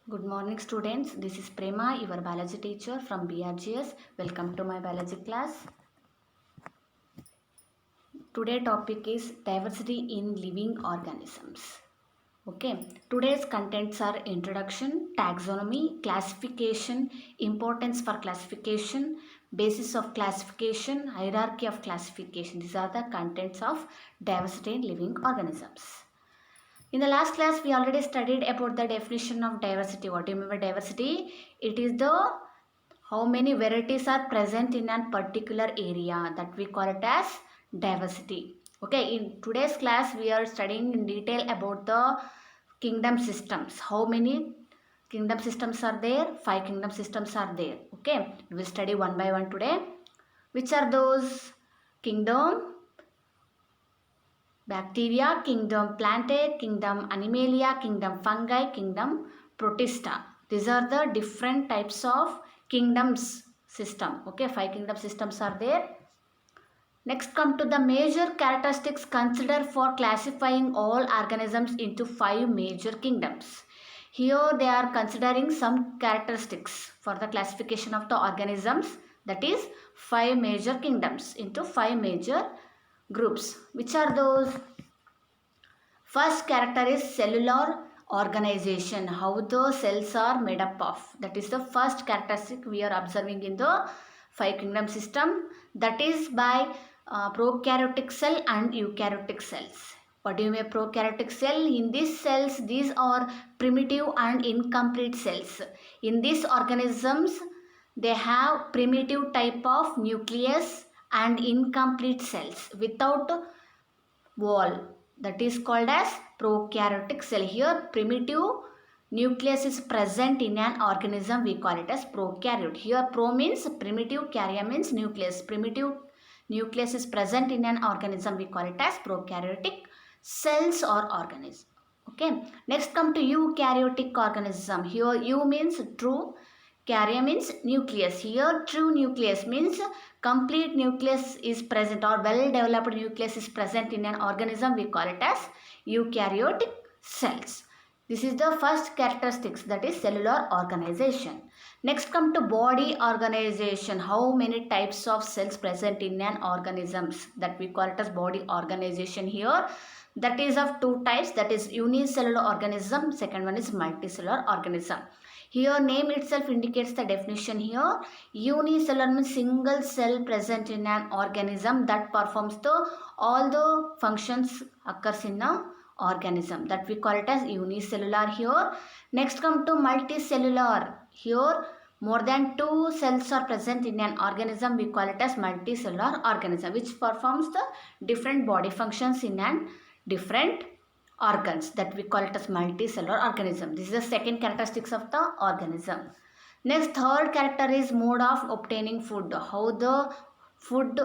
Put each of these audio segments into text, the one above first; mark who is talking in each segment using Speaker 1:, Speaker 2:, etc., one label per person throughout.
Speaker 1: Good morning students, this is Prema, your biology teacher from BRGS. Welcome to my biology class. Today topic is diversity in living organisms. Okay, today's contents are introduction, taxonomy, classification, importance for classification, basis of classification, hierarchy of classification. These are the contents of diversity in living organisms. In the last class, we already studied about the definition of diversity. What do you mean by diversity? It is the how many varieties are present in a particular area, that we call it as diversity. Okay, in today's class, we are studying in detail about the kingdom systems. How many kingdom systems are there? 5 kingdom systems are there. Okay, we will study one by one today. Which are those? Kingdom bacteria, kingdom plantae, kingdom animalia, kingdom fungi, kingdom protista. These are the different types of kingdoms system. Okay, 5 kingdom systems are there. Next come to the major characteristics considered for classifying all organisms into 5 major kingdoms. Here they are considering some characteristics for the classification of the organisms, that is 5 major kingdoms into 5 major groups. Which are those? First character is cellular organization, how the cells are made up of. That is the first characteristic we are observing in the 5 kingdom system. That is by prokaryotic cell and eukaryotic cells. What do you mean prokaryotic cell? In these cells, these are primitive and incomplete cells. In these organisms, they have primitive type of nucleus and incomplete cells without wall, that is called as prokaryotic cell. Here primitive nucleus is present in an organism, we call it as prokaryote. Here pro means primitive, karya means nucleus. Primitive nucleus is present in an organism, we call it as prokaryotic cells or organism. Okay, next come to eukaryotic organism. Here eu means true, karya means nucleus. Here true nucleus means complete nucleus is present or well developed nucleus is present in an organism, we call it as eukaryotic cells. This is the first characteristics, that is cellular organization. Next come to body organization. How many types of cells present in an organisms, that we call it as body organization here. That is of 2 types, that is unicellular organism, second one is multicellular organism. Here name itself indicates the definition here. Unicellular means single cell present in an organism that performs all the functions occurs in a organism, that we call it as unicellular here. Next come to multicellular. Here more than 2 cells are present in an organism, we call it as multicellular organism, which performs the different body functions in an different organs, that we call it as multicellular organism. This is the second characteristics of the organism. Next, third character is mode of obtaining food. How the food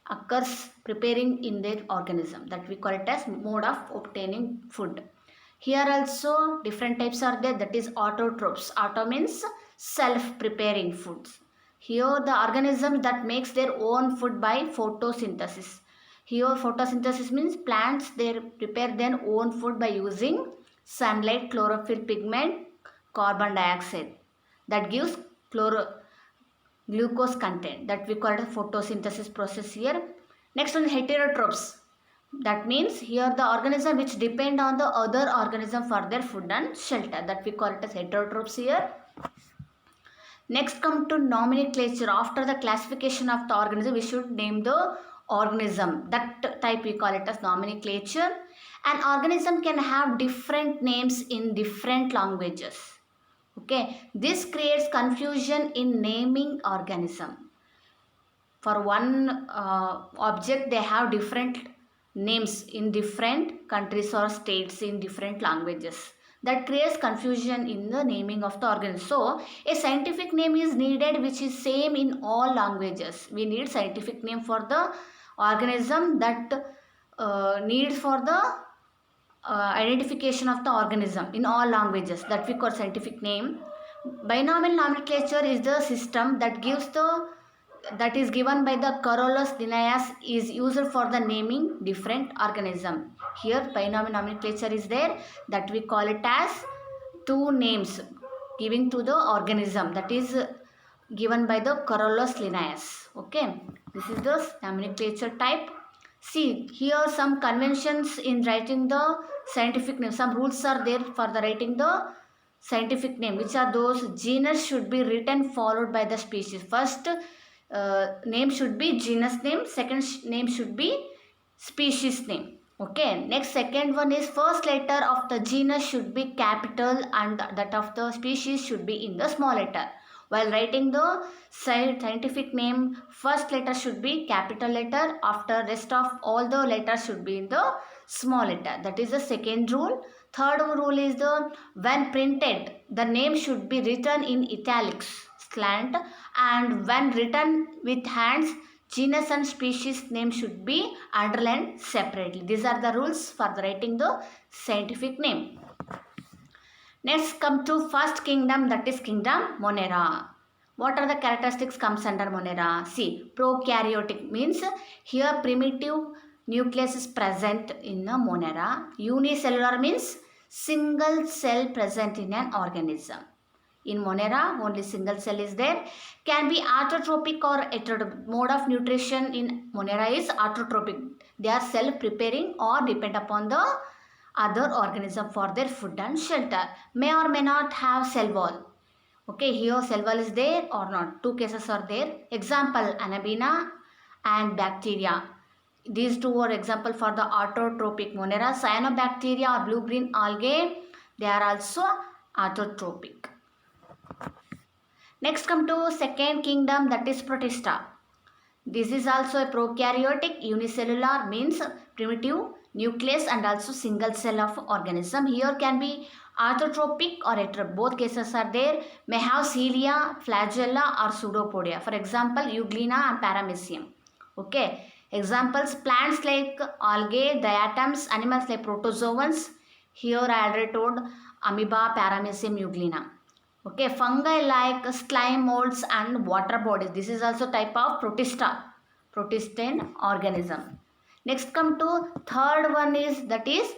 Speaker 1: occurs preparing in their organism, that we call it as mode of obtaining food. Here also different types are there, that is autotrophs. Auto means self preparing foods. Here the organism that makes their own food by photosynthesis. Here photosynthesis means plants they prepare their own food by using sunlight, chlorophyll pigment, carbon dioxide, that gives glucose content, that we call it photosynthesis process here. Next one, heterotrophs. That means here the organism which depend on the other organism for their food and shelter, that we call it as heterotrophs here. Next come to nomenclature. After the classification of the organism, we should name the organism. That type we call it as nomenclature. An organism can have different names in different languages. Okay, this creates confusion in naming organism. For one object, they have different names in different countries or states in different languages. That creates confusion in the naming of the organism. So, a scientific name is needed which is same in all languages. We need scientific name for the organism that needs for the identification of the organism in all languages, that we call scientific name. Binomial nomenclature is the system that gives that is given by the Carolus Linnaeus, is used for the naming different organism. Here binomial nomenclature is there, that we call it as two names giving to the organism, that is given by the Carolus Linnaeus. Okay, this is the nomenclature type. See, here some conventions in writing the scientific name. Some rules are there for the writing the scientific name. Which are those? Genus should be written followed by the species. First name should be genus name. Second name should be species name. Okay, next second one is first letter of the genus should be capital and that of the species should be in the small letter. While writing the scientific name, first letter should be capital letter, after rest of all the letters should be in the small letter. That is the second rule. Third rule is the when printed, the name should be written in italics, slant, and when written with hands, genus and species name should be underlined separately. These are the rules for the writing the scientific name. Next come to first kingdom, that is kingdom Monera. What are the characteristics comes under Monera? See, prokaryotic means here primitive nucleus is present in a Monera. Unicellular means single cell present in an organism. In Monera, only single cell is there. Can be autotrophic or heterotrophic. Mode of nutrition in Monera is autotrophic. They are self-preparing or depend upon the other organism for their food and shelter. May or may not have cell wall. Okay, here cell wall is there or not. Two cases are there. Example, Anabaena and bacteria. These two are example for the autotrophic Monera. Cyanobacteria or blue-green algae, they are also autotrophic. Next come to second kingdom, that is Protista. This is also a prokaryotic. Unicellular means primitive nucleus and also single cell of organism. Here can be autotrophic or heterotrophic. Both cases are there. May have cilia, flagella or pseudopodia. For example, Euglena and Paramecium. Okay. Examples, plants like algae, diatoms, animals like protozoans. Here I already told amoeba, Paramecium, Euglena. Okay, fungi like slime molds and water bodies. This is also type of Protista, protistine organism. Next come to third one is, that is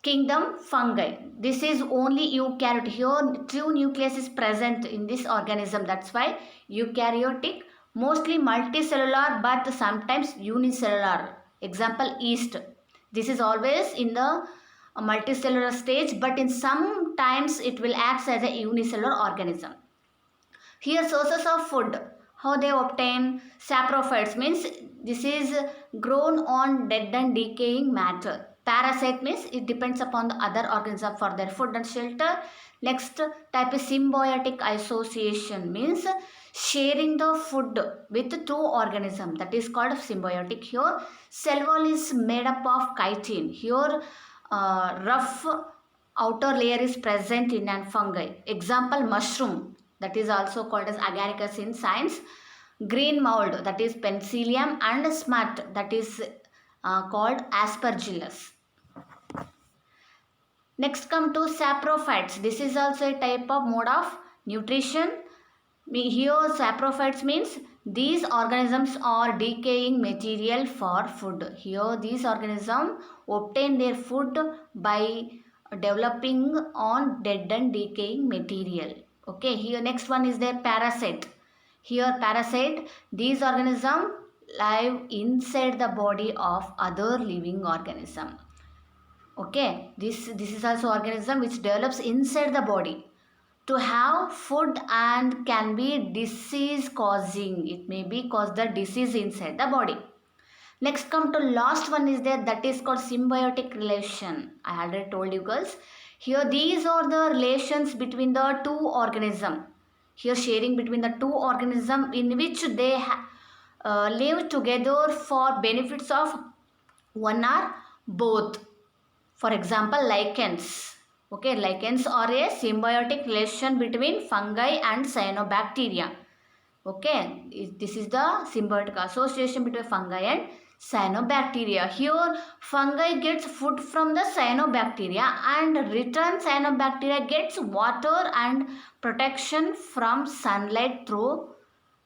Speaker 1: kingdom fungi. This is only eukaryotic. Here true nucleus is present in this organism. That's why eukaryotic. Mostly multicellular but sometimes unicellular. Example, yeast. This is always in the multicellular stage, but in some times it will act as a unicellular organism. Here sources of food. How they obtain? Saprophytes means this is grown on dead and decaying matter. Parasite means it depends upon the other organism for their food and shelter. Next type is symbiotic association, means sharing the food with two organisms, that is called symbiotic. Here cell wall is made up of chitin. Here rough outer layer is present in an fungi. Example, mushroom, that is also called as agaricus in science. Green mold, that is penicillium, and smut, that is called aspergillus. Next come to saprophytes. This is also a type of mode of nutrition. Here saprophytes means these organisms are decaying material for food. Here these organisms obtain their food by developing on dead and decaying material. Okay, here next one is their parasite. Here parasite, these organisms live inside the body of other living organism. Okay, this is also organism which develops inside the body to have food and can be disease causing. It may be cause the disease inside the body. Next come to last one is there, that is called symbiotic relation. I already told you girls. Here these are the relations between the two organisms. Here sharing between the two organisms in which they live together for benefits of one or both. For example, lichens. Okay, lichens are a symbiotic relation between fungi and cyanobacteria. Okay, this is the symbiotic association between fungi and cyanobacteria. Here, fungi gets food from the cyanobacteria and return cyanobacteria gets water and protection from sunlight through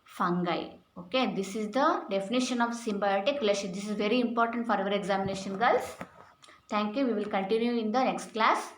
Speaker 1: fungi. Okay, this is the definition of symbiotic relation. This is very important for our examination, girls. Thank you. We will continue in the next class.